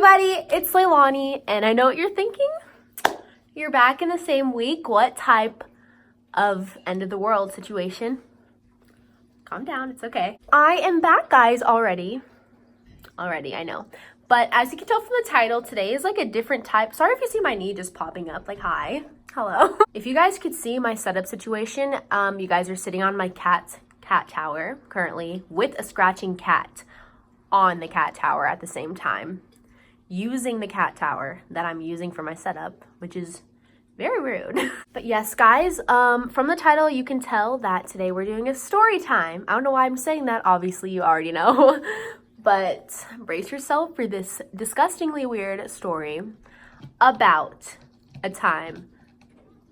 everybody, it's Leilani, and I know what you're thinking. You're back in the same week. What type of end of the world situation? Calm down, it's okay. I am back, guys, already, I know. But as you can tell from the title, today is like a different type. Sorry if you see my knee just popping up, like, hi, hello. If you guys could see my setup situation, you guys are sitting on my cat tower currently with a scratching cat on the cat tower at the same time, using the cat tower that I'm using for my setup, which is very rude. But yes, guys, from the title, you can tell that today we're doing a story time. I don't know why I'm saying that. Obviously, you already know. But brace yourself for this disgustingly weird story about a time.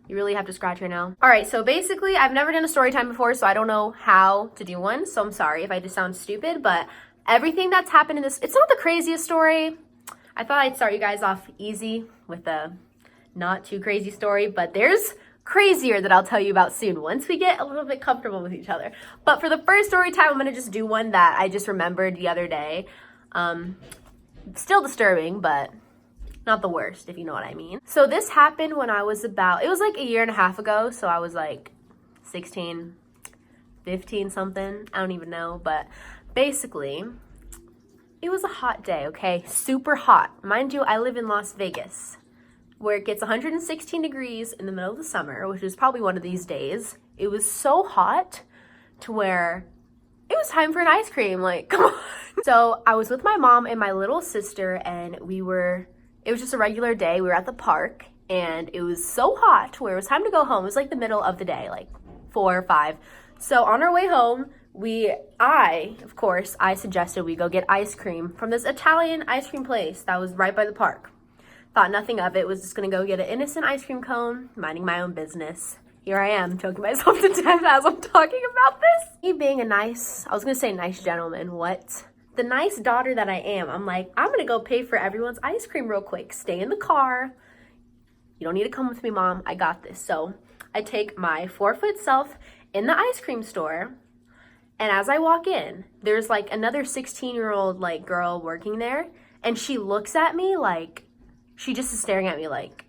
You really have to scratch right now. All right, so basically, I've never done a story time before, so I don't know how to do one. So I'm sorry if I just sound stupid, but everything that's happened in this, it's not the craziest story. I thought I'd start you guys off easy with a not too crazy story, but there's crazier that I'll tell you about soon once we get a little bit comfortable with each other. But for the first story time, I'm gonna just do one that I just remembered the other day. Still disturbing, but not the worst, if you know what I mean. So this happened when I was about, it was like a year and a half ago, so I was like 16, 15 something, I don't even know, but basically, it was a hot day, okay? Super hot. Mind you, I live in Las Vegas, where it gets 116 degrees in the middle of the summer, which is probably one of these days. It was so hot to where it was time for an ice cream, like, come on. So I was with my mom and my little sister, and it was just a regular day. We were at the park, and it was so hot to where it was time to go home. It was like the middle of the day, like 4 or 5. So on our way home, I suggested we go get ice cream from this Italian ice cream place that was right by the park. Thought nothing of it, was just gonna go get an innocent ice cream cone, minding my own business. Here I am, choking myself to death as I'm talking about this. Me being a nice gentleman, what? The nice daughter that I am, I'm like, I'm gonna go pay for everyone's ice cream real quick. Stay in the car. You don't need to come with me, Mom. I got this. So I take my 4-foot self in the ice cream store, and as I walk in, there's like another 16-year-old like girl working there, and she looks at me like, she just is staring at me like,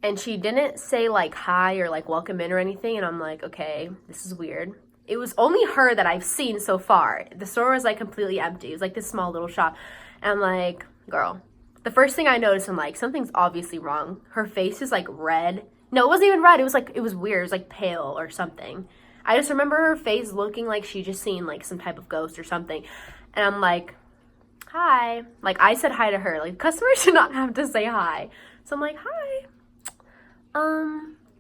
and she didn't say like hi or like welcome in or anything, and I'm like, okay, this is weird. It was only her that I've seen so far. The store was like completely empty. It was like this small little shop, and I'm like, girl, the first thing I noticed, I'm like, something's obviously wrong. Her face is like red. No, it wasn't even red. It was weird. It was like pale or something. I just remember her face looking like she just seen like some type of ghost or something. And I'm like, hi. Like, I said hi to her. Like, customers should not have to say hi. So I'm like, hi.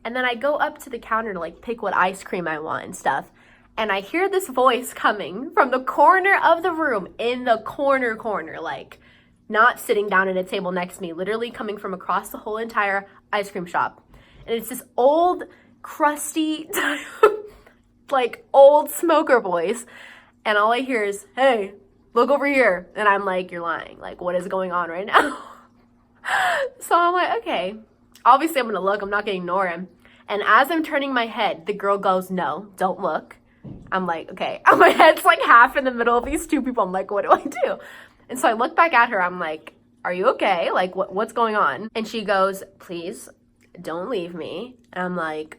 And then I go up to the counter to like pick what ice cream I want and stuff. And I hear this voice coming from the corner of the room, in the corner, like not sitting down at a table next to me, literally coming from across the whole entire ice cream shop. And it's this old, crusty, like old smoker voice. And all I hear is, hey, look over here. And I'm like, you're lying. Like, what is going on right now? So I'm like, okay, obviously I'm gonna look. I'm not gonna ignore him. And as I'm turning my head, the girl goes, no, don't look. I'm like, okay. And my head's like half in the middle of these two people. I'm like, what do I do? And so I look back at her. I'm like, are you okay? Like, what's going on? And she goes, please don't leave me. And I'm like,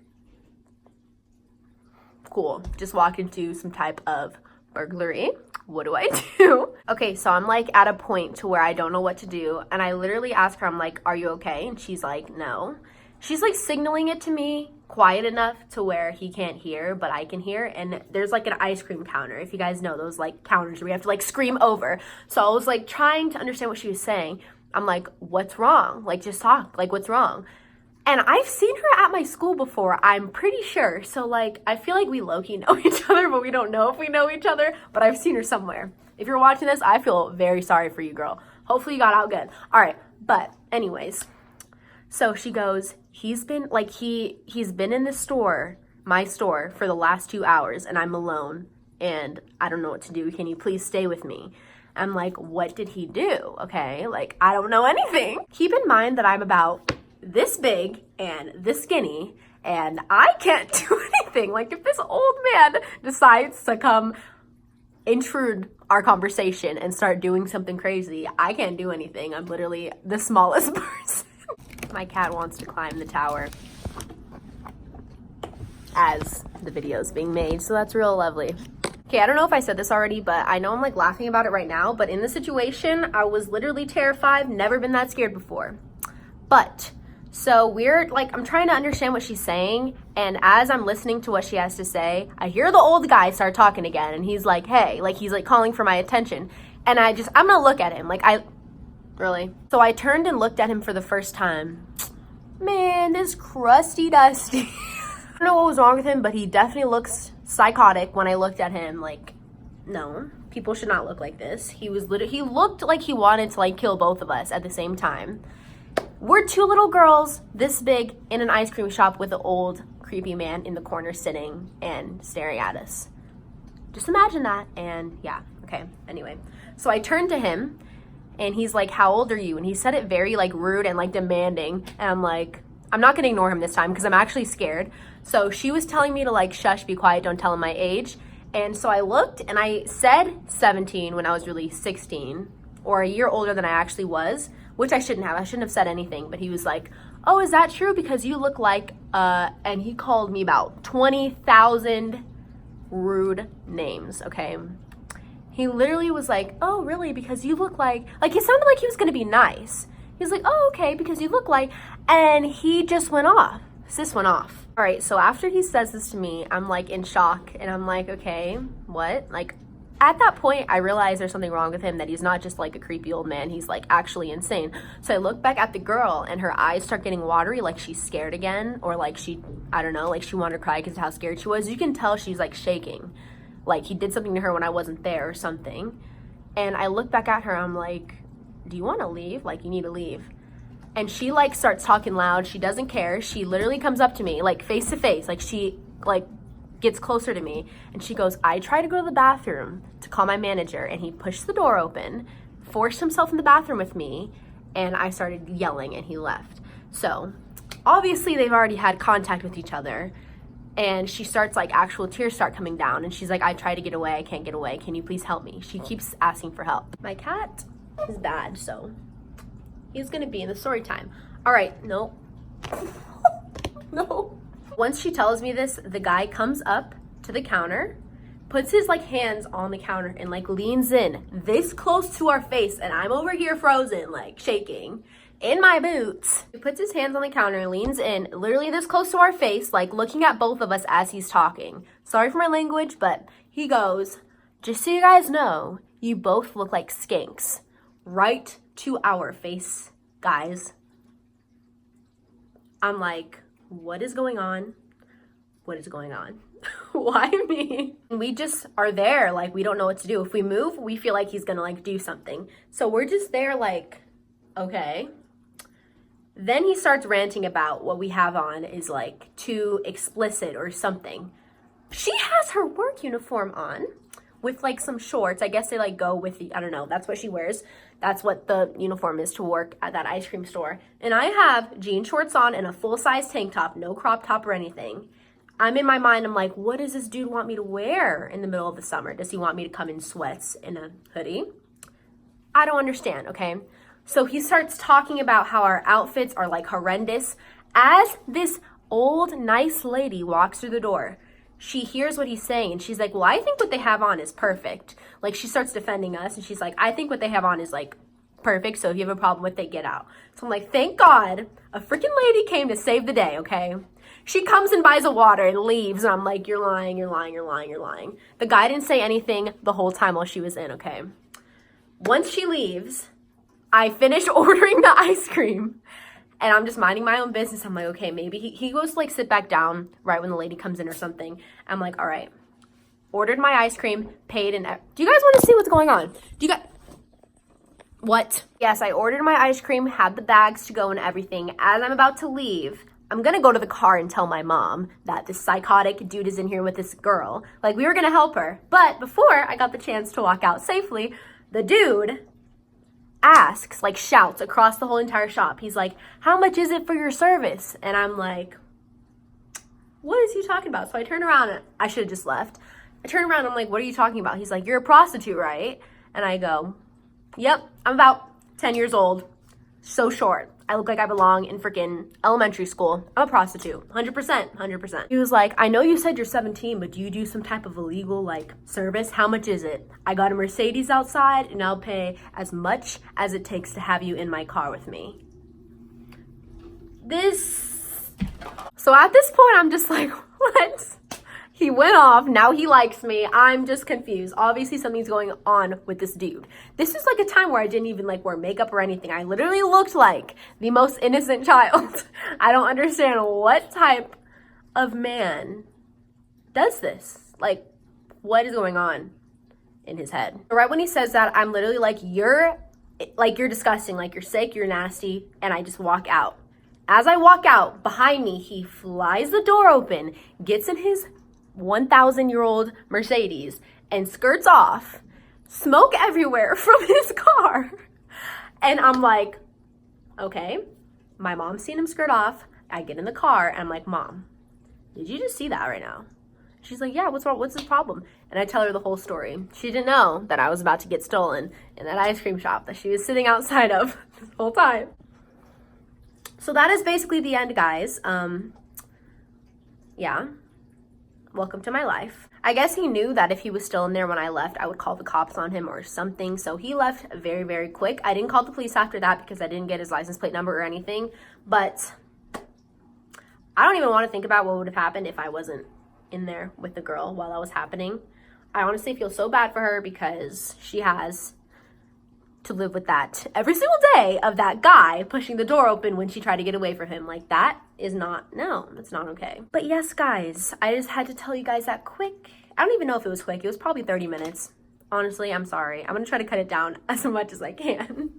cool. Just walked into some type of burglary. What do I do? Okay, so I'm like at a point to where I don't know what to do. And I literally ask her, I'm like, are you okay? And she's like, no. She's like signaling it to me quiet enough to where he can't hear, but I can hear. And there's like an ice cream counter. If you guys know those like counters where you have to like scream over. So I was like trying to understand what she was saying. I'm like, what's wrong? Like, just talk. Like, what's wrong? And I've seen her at my school before, I'm pretty sure. So like, I feel like we low-key know each other, but we don't know if we know each other, but I've seen her somewhere. If you're watching this, I feel very sorry for you, girl. Hopefully you got out good. All right, but anyways, so she goes, he's been in the store, my store, for the last 2 hours, and I'm alone, and I don't know what to do. Can you please stay with me? I'm like, what did he do? Okay, like, I don't know anything. Keep in mind that I'm about this big and this skinny, and I can't do anything. Like, if this old man decides to come intrude our conversation and start doing something crazy, I can't do anything. I'm literally the smallest person. My cat wants to climb the tower as the video is being made, so that's real lovely. Okay, I don't know if I said this already, but I know I'm like laughing about it right now, but in the situation, I was literally terrified, never been that scared before. But, so we're like, I'm trying to understand what she's saying, and as I'm listening to what she has to say, I hear the old guy start talking again, and he's like, hey, like he's like calling for my attention. And I'm gonna look at him, like really? So I turned and looked at him for the first time. Man, this crusty dusty. I don't know what was wrong with him, but he definitely looks psychotic when I looked at him. Like, no, people should not look like this. He looked like he wanted to like kill both of us at the same time. We're two little girls this big in an ice cream shop with an old creepy man in the corner sitting and staring at us. Just imagine that. And yeah, okay, anyway. So I turned to him and he's like, how old are you? And he said it very like rude and like demanding. And I'm like, I'm not gonna ignore him this time because I'm actually scared. So she was telling me to like, shush, be quiet, don't tell him my age. And so I looked and I said 17 when I was really 16, or a year older than I actually was, which I shouldn't have. I shouldn't have said anything. But he was like, oh, is that true? Because you look like, and he called me about 20,000 rude names, okay? He literally was like, oh, really? Because you look like he sounded like he was gonna be nice. He was like, oh, okay, because you look like, and he just went off. Sis went off. All right, so after he says this to me, I'm like in shock and I'm like, okay, what? Like at that point, I realized there's something wrong with him, that he's not just like a creepy old man, he's like actually insane. So I look back at the girl and her eyes start getting watery, like she's scared again, or like I don't know, like she wanted to cry because of how scared she was. You can tell she's like shaking, like he did something to her when I wasn't there or something. And I look back at her, I'm like, do you want to leave? Like you need to leave. And she like starts talking loud. She doesn't care. She literally comes up to me like face to face. Like she like gets closer to me and she goes, I tried to go to the bathroom to call my manager and he pushed the door open, forced himself in the bathroom with me, and I started yelling and he left. So obviously they've already had contact with each other, and she starts like actual tears start coming down and she's like, I tried to get away. I can't get away. Can you please help me? She keeps asking for help. My cat is bad, so he's gonna be in the story time. All right, no. No. Once she tells me this, the guy comes up to the counter, puts his like hands on the counter and like leans in this close to our face, and I'm over here frozen, like shaking in my boots. He puts his hands on the counter, leans in, literally this close to our face, like looking at both of us as he's talking. Sorry for my language, but he goes, just so you guys know, you both look like skanks. Right to our face, guys. I'm like, what is going on? What is going on? Why me? We just are there, like we don't know what to do. If we move, we feel like he's gonna like do something. So we're just there like, okay. Then he starts ranting about what we have on is like too explicit or something. She has her work uniform on with like some shorts. I guess they like go with the, I don't know, that's what she wears. That's what the uniform is to work at that ice cream store. And I have jean shorts on and a full-size tank top, no crop top or anything. I'm in my mind, I'm like, what does this dude want me to wear in the middle of the summer? Does he want me to come in sweats and a hoodie? I don't understand, okay? So he starts talking about how our outfits are like horrendous as this old, nice lady walks through the door. She hears what he's saying and she's like, well, I think what they have on is perfect. Like she starts defending us and she's like, I think what they have on is like perfect. So if you have a problem with it, get out. So I'm like, thank God a freaking lady came to save the day, okay? She comes and buys a water and leaves. And I'm like, you're lying, you're lying, you're lying, you're lying. The guy didn't say anything the whole time while she was in, okay? Once she leaves, I finish ordering the ice cream. And I'm just minding my own business. I'm like, okay, maybe he goes to like sit back down right when the lady comes in or something. I'm like, all right, ordered my ice cream, paid, and do you guys want to see what's going on? Do you guys, what? Yes, I ordered my ice cream, had the bags to go and everything. As I'm about to leave, I'm gonna go to the car and tell my mom that this psychotic dude is in here with this girl. Like we were gonna help her. But before I got the chance to walk out safely, the dude asks, like shouts across the whole entire shop. He's like, how much is it for your service? And I'm like, what is he talking about? So I turn around and I should have just left. I turn around, I'm like, what are you talking about? He's like, you're a prostitute, right? And I go, yep, I'm about 10 years old, so short. I look like I belong in freaking elementary school. I'm a prostitute, 100%, 100%. He was like, I know you said you're 17, but do you do some type of illegal, like, service? How much is it? I got a Mercedes outside, and I'll pay as much as it takes to have you in my car with me. So at this point, I'm just like, what? He went off, now he likes me. I'm just confused. Obviously something's going on with this dude. This is like a time where I didn't even like wear makeup or anything. I literally looked like the most innocent child. I don't understand what type of man does this. Like, what is going on in his head? Right when he says that, I'm literally like, you're disgusting, like you're sick, you're nasty, and I just walk out. As I walk out, behind me, he flies the door open, gets in his 1,000-year-old Mercedes and skirts off, smoke everywhere from his car. And I'm like, okay, my mom's seen him skirt off. I get in the car and I'm like, Mom, did you just see that right now? She's like, yeah, what's wrong? What's the problem? And I tell her the whole story. She didn't know that I was about to get stolen in that ice cream shop that she was sitting outside of this whole time. So that is basically the end, guys. Yeah. Welcome to my life. I guess he knew that if he was still in there when I left, I would call the cops on him or something. So he left very, very quick. I didn't call the police after that because I didn't get his license plate number or anything. But I don't even want to think about what would have happened if I wasn't in there with the girl while that was happening. I honestly feel so bad for her because she has to live with that every single day of that guy pushing the door open when she tried to get away from him. Like, that is not, no, that's not okay. But yes, guys, I just had to tell you guys that quick. I don't even know if it was quick. It was probably 30 minutes. Honestly, I'm sorry. I'm gonna try to cut it down as much as I can.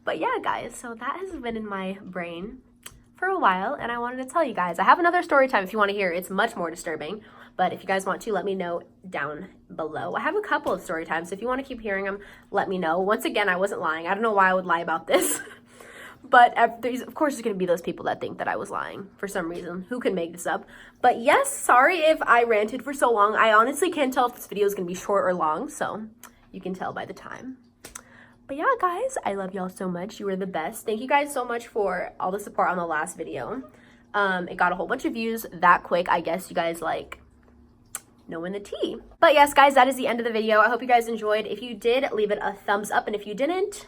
But yeah, guys, so that has been in my brain for a while, and I wanted to tell you guys. I have another story time if you want to hear. It's much more disturbing, but if you guys want to, let me know down below. I have a couple of story times, so if you want to keep hearing them, let me know. Once again, I wasn't lying. I don't know why I would lie about this, but of course there's going to be those people that think that I was lying for some reason. Who can make this up? But yes, sorry if I ranted for so long. I honestly can't tell if this video is going to be short or long, so you can tell by the time. But yeah, guys, I love y'all so much. You were the best. Thank you guys so much for all the support on the last video. It got a whole bunch of views that quick. I guess you guys like knowing the tea. But yes, guys, that is the end of the video. I hope you guys enjoyed. If you did, leave it a thumbs up. And if you didn't,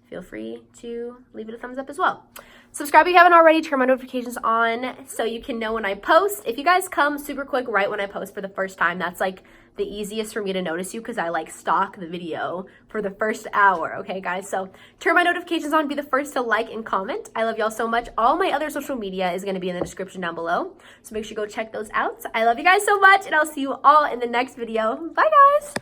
feel free to leave it a thumbs up as well. Subscribe if you haven't already. Turn my notifications on so you can know when I post. If you guys come super quick right when I post for the first time, that's like the easiest for me to notice you because I like stalk the video for the first hour. Okay, guys? So turn my notifications on. Be the first to like and comment. I love y'all so much. All my other social media is going to be in the description down below. So make sure you go check those out. I love you guys so much, and I'll see you all in the next video. Bye, guys.